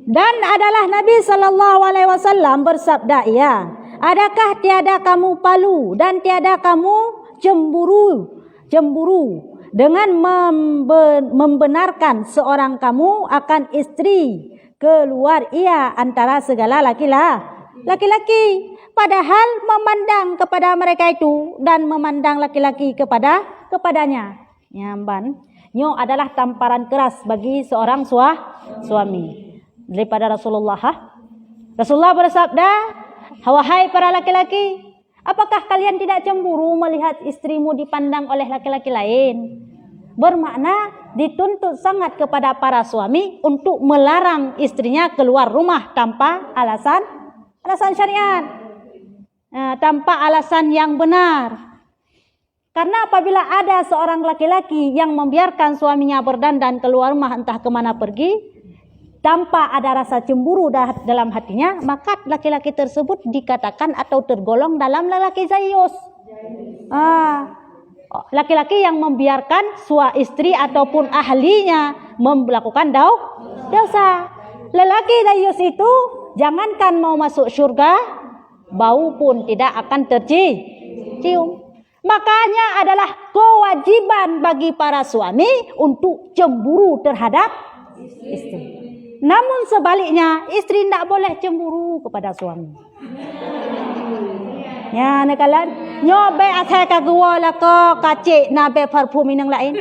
Dan adalah Nabi SAW bersabda, ya, adakah tiada kamu palu dan tiada kamu cemburu dengan membenarkan seorang kamu akan istri keluar ia antara segala laki-laki, padahal memandang kepada mereka itu dan memandang laki-laki kepadanya. Nyamban, nyo adalah tamparan keras bagi seorang suami daripada Rasulullah. Rasulullah bersabda, wahai para laki-laki, apakah kalian tidak cemburu melihat istrimu dipandang oleh laki-laki lain? Bermakna dituntut sangat kepada para suami untuk melarang istrinya keluar rumah tanpa alasan syariat, tanpa alasan yang benar. Karena apabila ada seorang laki-laki yang membiarkan suaminya berdandan keluar rumah entah kemana pergi, tanpa ada rasa cemburu dalam hatinya, maka laki-laki tersebut dikatakan atau tergolong dalam lelaki zayus. Laki-laki yang membiarkan istri ataupun ahlinya melakukan dosa. Lelaki zayus itu jangankan mau masuk surga, bau pun tidak akan tercium. Makanya adalah kewajiban bagi para suami untuk cemburu terhadap istri. Namun sebaliknya, istri tidak boleh cemburu kepada suami. Ya, nekalan nyobe asal kagua lah ko kacik nabe parfum yang lain.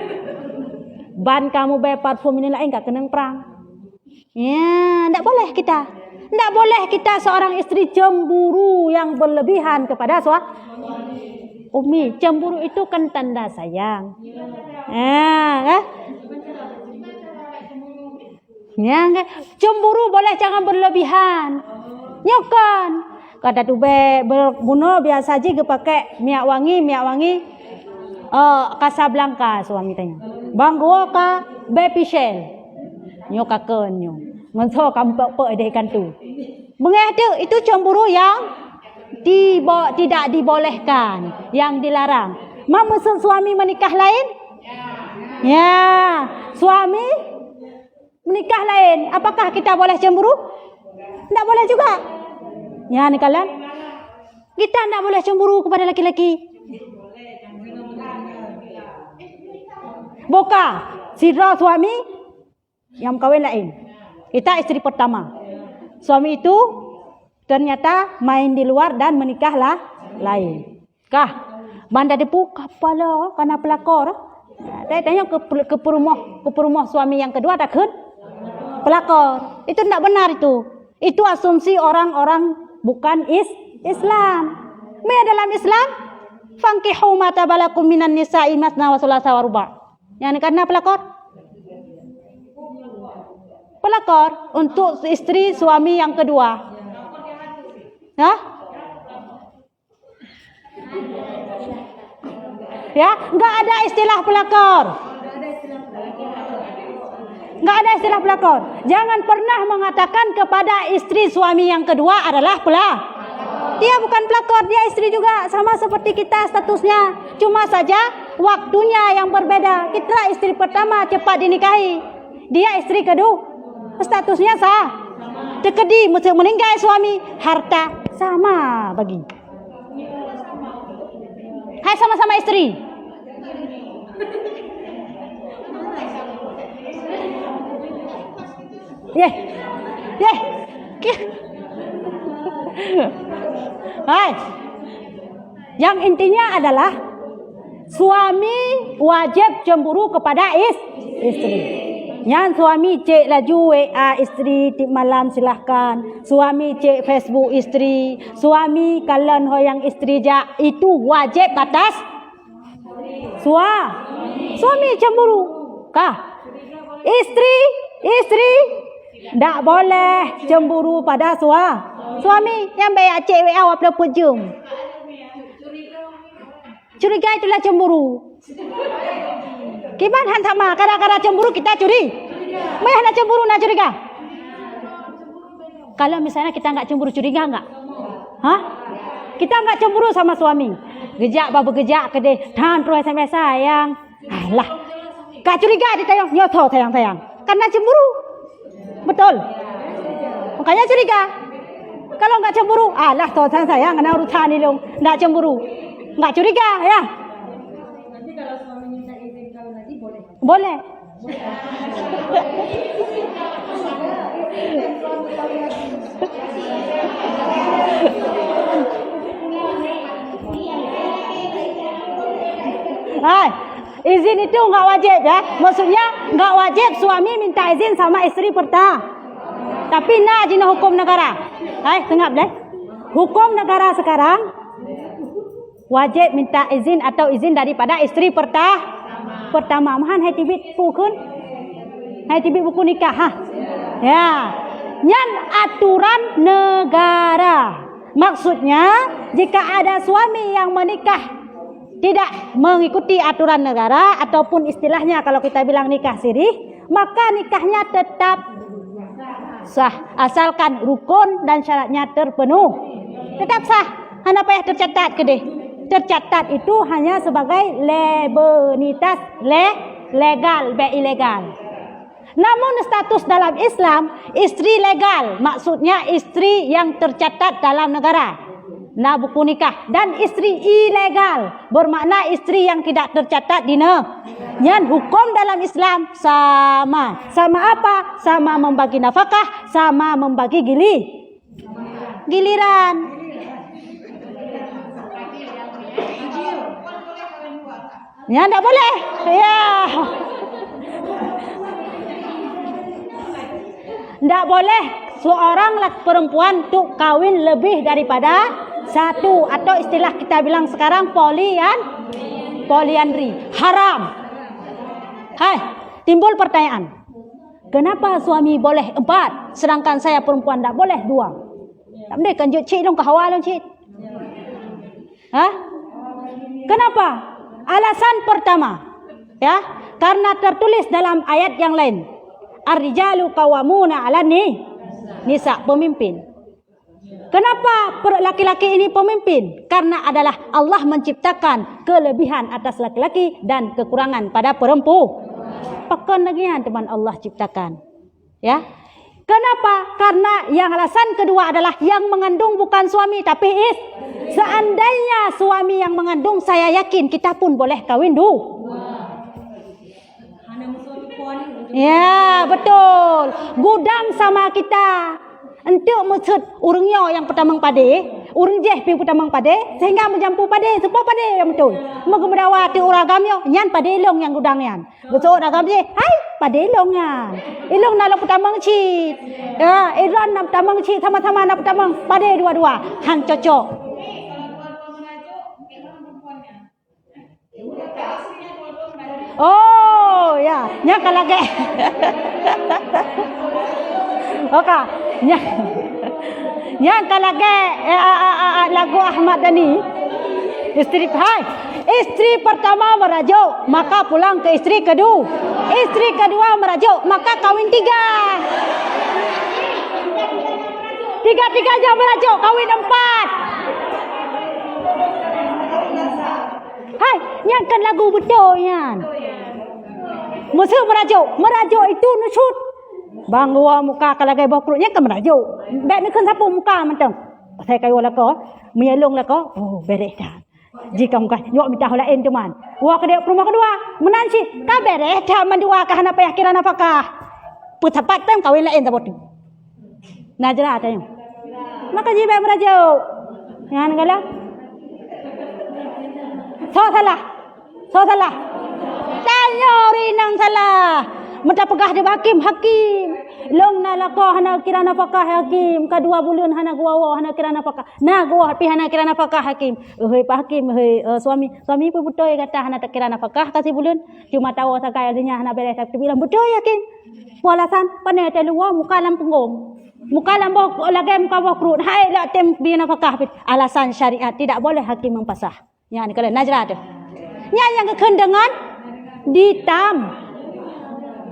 Ban kamu be parfum yang lain gak kenang perang. Ya, tidak boleh kita. Tidak boleh kita seorang istri cemburu yang berlebihan kepada suami. Umi, cemburu itu kan tanda sayang. Cemburu boleh jangan berlebihan. Nyokan. Kata tu berbunuh biasa aja pakai minyak wangi. Casablanca suami tanya. Bang gua ka baby shell. Nyokakeun nyo. Ngonso kampok dekan tu. Mengada itu cemburu yang tidak dibolehkan, yang dilarang. Mama suami menikah lain? Ya, suami menikah lain. Apakah kita boleh cemburu? Tidak boleh juga. Ya, nih kalian. Kita tidak boleh cemburu kepada laki-laki. Boka, sidra suami yang kawin lain. Kita istri pertama. Suami itu ternyata main di luar dan menikahlah lain. Kah? Banda depu kepala karena pelakor. Saya tanya ke perumah suami yang kedua tak kan? Pelakor. Itu tidak benar itu. Itu asumsi orang-orang bukan Islam. Dalam Islam, fankihu ma tabalakum minan nisa'i masna wa thulatha wa ruba'. Yang karena pelakor. Pelakor untuk istri suami yang kedua. Ya, enggak ada istilah pelakor. Enggak ada istilah pelakor. Jangan pernah mengatakan kepada istri suami yang kedua adalah pelakor. Dia bukan pelakor, dia istri juga, sama seperti kita statusnya. Cuma saja waktunya yang berbeda. Kita istri pertama cepat dinikahi. Dia istri kedua. Statusnya sah. Tekedi meninggal suami, harta sama bagi. Hai sama-sama istri. Hai. Yang intinya adalah suami wajib cemburu kepada istri. Yang suami cek laju WA istri tip malam silahkan. Suami cek Facebook istri. Suami kalian yang istri itu wajib atas suami cemburu. Kah? Istri tak boleh cemburu pada suami. Yang baik cek WA apa pun. Curiga itulah cemburu. Kiban han sama kadang-kadang cemburu kita curi. Maya nak cemburu nak curiga. Kalau misalnya kita enggak cemburu curiga enggak? Kita enggak cemburu sama suami. Gejak babu gejak ke dia, tahan terus SMS sayang. Alah. Kak curiga dia tayang, nyoto sayang. Karena cemburu. Betul. Makanya curiga. Kalau nggak cemburu, alah tosan saya kena urusan ini dong. Nggak cemburu, nggak curiga ya. Nanti kalau suami minta izin kawin lagi boleh. Boleh. Hai, izin itu nggak wajib ya. Maksudnya nggak wajib suami minta izin sama istri pertama. Tapi jina hukum negara. Hai, tengah boleh. Hukum negara sekarang wajib minta izin atau izin daripada istri pertama. Mahan hai tibit pukun. Hai tibit buku nikah ha. Ya. Nyan aturan negara. Maksudnya jika ada suami yang menikah tidak mengikuti aturan negara ataupun istilahnya kalau kita bilang nikah sirih, maka nikahnya tetap sah asalkan rukun dan syaratnya terpenuh. Tetap sah. Hanya payah tercatat ke deh. Tercatat itu hanya sebagai lebenitas legal, be ilegal. Namun status dalam Islam istri legal, maksudnya istri yang tercatat dalam negara. Nah, buku nikah. Dan istri ilegal bermakna istri yang tidak tercatat di negara. Yang hukum dalam Islam sama. Sama apa? Sama membagi nafkah, sama membagi giliran. Ya, tidak boleh. Ya. Tidak boleh seorang perempuan untuk kawin lebih daripada satu, atau istilah kita bilang sekarang poliandri. Haram. Hai, timbul pertanyaan. Kenapa suami boleh 4 sedangkan saya perempuan tak boleh 2? Tak boleh kan cik dong ke hawa dong cik. Hah? Kenapa? Alasan pertama, ya, karena tertulis dalam ayat yang lain. Ar-rijalu qawwamuna 'alan nisa, pemimpin. Kenapa laki-laki ini pemimpin? Karena adalah Allah menciptakan kelebihan atas laki-laki dan kekurangan pada perempuan. Pakan lagi teman Allah ciptakan. Ya. Kenapa? Karena yang alasan kedua adalah yang mengandung bukan suami tapi seandainya suami yang mengandung, saya yakin kita pun boleh kawin dulu. Ya, betul. Gudang sama kita. Untuk maksud urangnya yang pertama pade, urang je pi pertama pade sehingga menjampu pade, semua pade yang betul. Mengemedawa ti uragamnya, nyan pade long yang gudang nyan. Besok ragam je, hai pade long nyan. Ilong na pertama ci. Ya, iran na pertama ci sama-sama na pertama pade dua-dua. Han cocok. Oh, ya, nya kalage. Oka, nya kalage lagu Ahmad Dhani. Istri pertama merajuk, maka pulang ke istri kedua. Istri kedua merajuk, maka kawin 3. Tiga-tiganya merajuk, kawin 4. Hai, yang kan lagu betul yan. Musuh merajuk itu nusut. Bang gua muka kalage bokrutnya kan merajuk. Bek ni kan sapu muka mentang. Saya kayu lako, mialung lako. Oh, beres dah. Jika muka nyok minta hal lain teman. Wah kedek rumah kedua, menansi. Ka beres dah mendua ka hana payah kira nafkah. Putapat pem kawin lain sabot. Najra tanya. Maka jibe merajuk. Yang ngala. So salah. Tanya rinang salah. Mata pegah de hakim. Long na lako hana kira nafkah hakim. Ka 2 bulan hana gua hana kira nafkah. Na gua pi hana kira nafkah hakim. Hei pak hakim, hei suami pun betul kata hana tak kira nafkah kasih bulan. Cuma tahu sakai adanya hana beres tapi bilang betul yakin. Walasan pane te luar muka lam penggong. Muka lam bok lagi muka bokrut. Hai la tem bi nafkah. Alasan syariat tidak boleh hakim mempasah. Yang ni kalau najrah tu. Yang kekendengan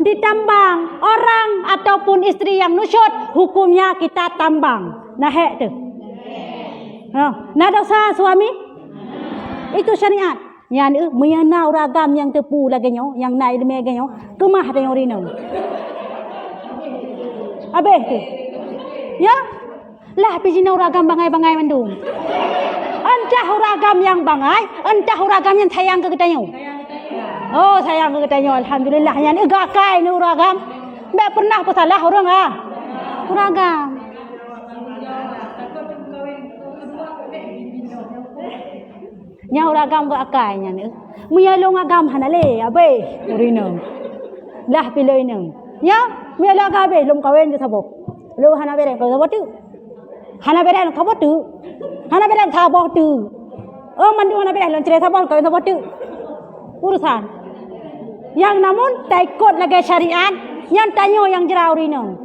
ditambang orang ataupun istri yang nusyut, hukumnya kita tambang. Nah tu. Nah dosa suami itu syariat. Yang menyana ragam yang tepu lagi nyo, yang naik demi lagi nyo, kemah dengan orino. Habis tu. Ya. Lah pijina uragam bangai-bangai mendung. Entah uragam yang bangai, entah uragam yang sayang ke ketanyo. Oh, sayang ke ketanyo. Alhamdulillah nya ni gakai ni uragam. Mbak pernah pesalah orang ah. Uragam. Nya uragam ke akai nya ni. Muyalong agam hanale abe urino. Lah piloi nang. Ya, muyalong abe lom kawen je sabok. Lo hana bere ko sabok tu. Hana bere ko sabok tu. Hana bere sabok tu. Oh mandu hana bere lon cere sabok ko sabok tu. Urusan. Yang namun taikut lagi syariat, yang tanyo yang jerau rino.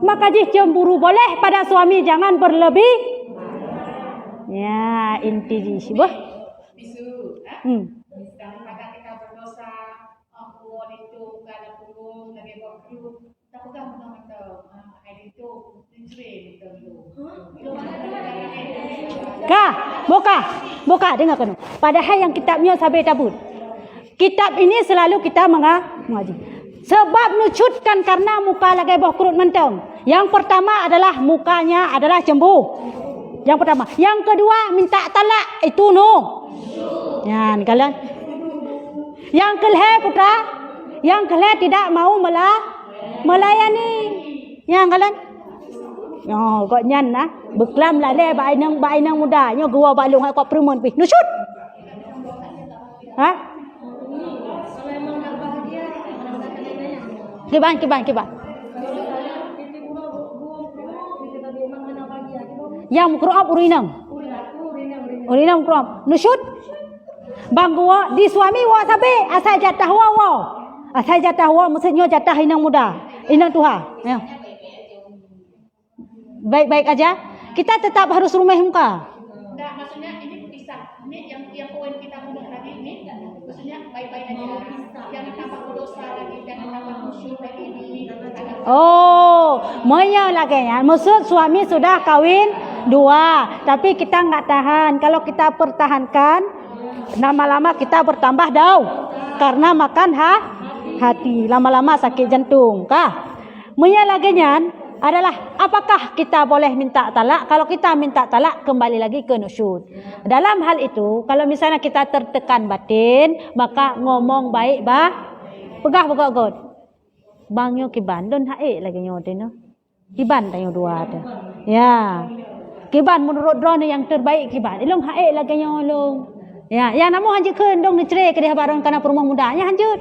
Maka jih cemburu boleh pada suami, jangan berlebih. Ya, inti jih boh. Maka kita berdosa, Allah itu kalau pun lagi waktu, tak pegang betul-betul. Hari itu injury betul-betul. Buka dengar kan. Padahal yang kitabnya sampai tabut. Kitab ini selalu kita mengaji. Sebab nucutkan karena muka lagi boh kurut menteng. Yang pertama adalah mukanya adalah cemburu. Yang pertama. Yang kedua minta talak itu no. Ya, ni kalian. Yang kelhe putra, yang kelhe tidak mau melayani. Yang kalian. Yo, kok nyan nah. Beklam lah le bai nang muda. Nyo gua balung kok perempuan pi. Nusut. Ha? Kiban. Yang mukroab urinang. Urinang mukroab. Nusut. Bang gua di suami wa sabe asal jatah wa. Asal jatah wa maksudnya jatah inang muda. Inang tuha. Ya. Baik-baik aja. Kita tetap harus rumah muka. Enggak, maksudnya ini pisah. Ini yang poin kita ngomong tadi ini, maksudnya baik-baik aja. Yang ditambah dosa lagi dan ditambah khusyuk lagi ini. Oh, moya lagi ya. Maksud suami sudah kawin 2, tapi kita nggak tahan. Kalau kita pertahankan, lama-lama kita bertambah karena makan hati. Lama-lama sakit jantung. Kah? Moya lagi adalah apakah kita boleh minta talak? Kalau kita minta talak, kembali lagi ke nusyud. Dalam hal itu, kalau misalnya kita tertekan batin, maka ngomong baik pegah god. Bang yo kiban don hae lagi nyote no. Kiban tayo 2 ada. Ya. Kiban menurut drone yang terbaik kiban. Ilong hae lagi nyolong. Ya, yang namu hanjut keun dong ni cerai ke dia barang kana perumah mudanya hanjut.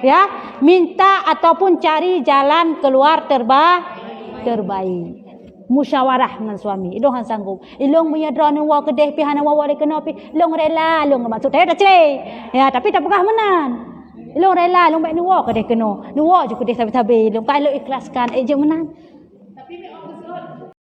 Ya, minta ataupun cari jalan keluar terbaik. Musyawarah dengan suami. Ilong han sanggup. Ilong punya drone wa kedeh pi hana wa le kena pi. Ilong rela, ilong maksud saya dah cerai. Ya, tapi tak pegah menan. Ilong rela, ilong baik ni wa kedeh kena. Ni wa je kedeh sabi-sabi. Ilong kalau ikhlaskan je menan.